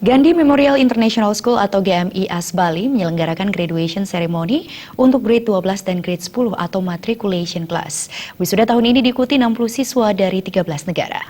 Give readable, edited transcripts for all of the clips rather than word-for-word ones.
Gandhi Memorial International School atau GMIS Bali menyelenggarakan graduation ceremony untuk grade 12 dan grade 10 atau matriculation class. Wisuda tahun ini diikuti 60 siswa dari 13 negara.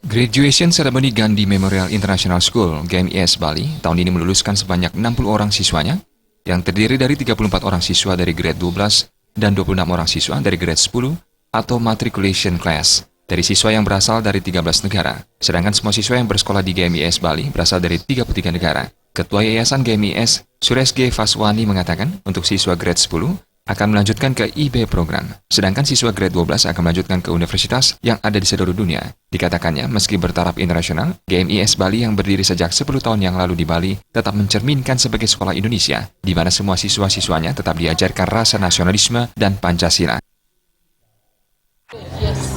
Graduation Ceremony Gandhi Memorial International School (GMIS) Bali tahun ini meluluskan sebanyak 60 orang siswanya yang terdiri dari 34 orang siswa dari grade 12 dan 26 orang siswa dari grade 10 atau matriculation class dari siswa yang berasal dari 13 negara. Sedangkan semua siswa yang bersekolah di GMIS Bali berasal dari 33 negara. Ketua Yayasan GMIS, Suresh G. Faswani mengatakan untuk siswa grade 10 akan melanjutkan ke IB program, sedangkan siswa grade 12 akan melanjutkan ke universitas yang ada di seluruh dunia. Dikatakannya, meski bertaraf internasional, GMIS Bali yang berdiri sejak 10 tahun yang lalu di Bali tetap mencerminkan sebagai sekolah Indonesia, di mana semua siswa-siswanya tetap diajarkan rasa nasionalisme dan Pancasila.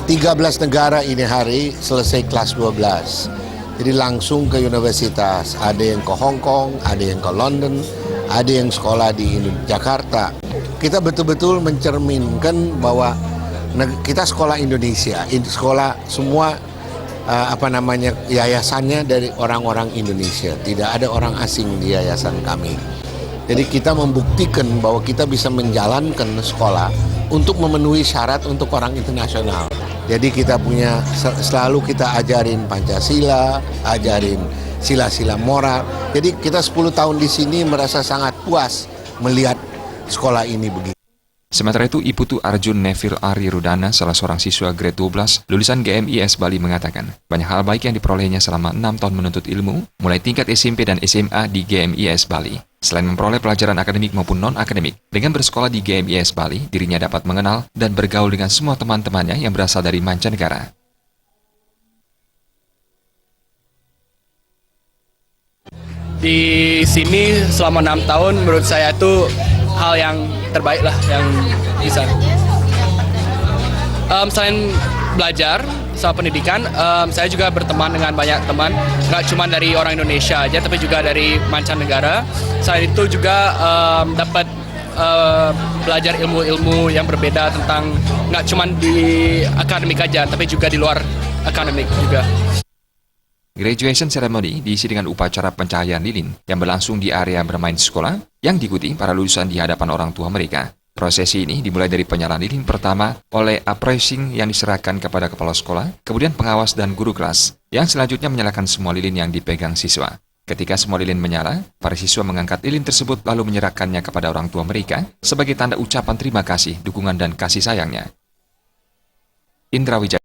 13 negara ini hari selesai kelas 12. Jadi langsung ke universitas. Ada yang ke Hong Kong, ada yang ke London, ada yang sekolah di Jakarta. Kita betul-betul mencerminkan bahwa kita sekolah Indonesia, sekolah semua yayasannya dari orang-orang Indonesia. Tidak ada orang asing di yayasan kami. Jadi kita membuktikan bahwa kita bisa menjalankan sekolah untuk memenuhi syarat untuk orang internasional. Jadi kita punya, selalu kita ajarin Pancasila, ajarin sila-sila moral. Jadi kita 10 tahun di sini merasa sangat puas melihat sekolah ini begitu. Sementara itu, Iputu Arjun Neville Ari Rudana, salah seorang siswa grade 12 lulusan GMIS Bali mengatakan, banyak hal baik yang diperolehnya selama 6 tahun menuntut ilmu, mulai tingkat SMP dan SMA di GMIS Bali. Selain memperoleh pelajaran akademik maupun non-akademik, dengan bersekolah di GMIS Bali, dirinya dapat mengenal dan bergaul dengan semua teman-temannya yang berasal dari mancanegara. Di sini selama 6 tahun menurut saya itu hal yang terbaik lah yang bisa. Selain belajar soal pendidikan, saya juga berteman dengan banyak teman, nggak cuma dari orang Indonesia aja, tapi juga dari mancanegara. Selain itu juga dapat belajar ilmu-ilmu yang berbeda tentang nggak cuma di akademik aja, tapi juga di luar akademik juga. Graduation ceremony diisi dengan upacara pencahayaan lilin yang berlangsung di area bermain sekolah yang diikuti para lulusan di hadapan orang tua mereka. Prosesi ini dimulai dari penyalaan lilin pertama oleh appraising yang diserahkan kepada kepala sekolah, kemudian pengawas dan guru kelas, yang selanjutnya menyalakan semua lilin yang dipegang siswa. Ketika semua lilin menyala, para siswa mengangkat lilin tersebut lalu menyerahkannya kepada orang tua mereka sebagai tanda ucapan terima kasih, dukungan, dan kasih sayangnya. Indra Wijaya.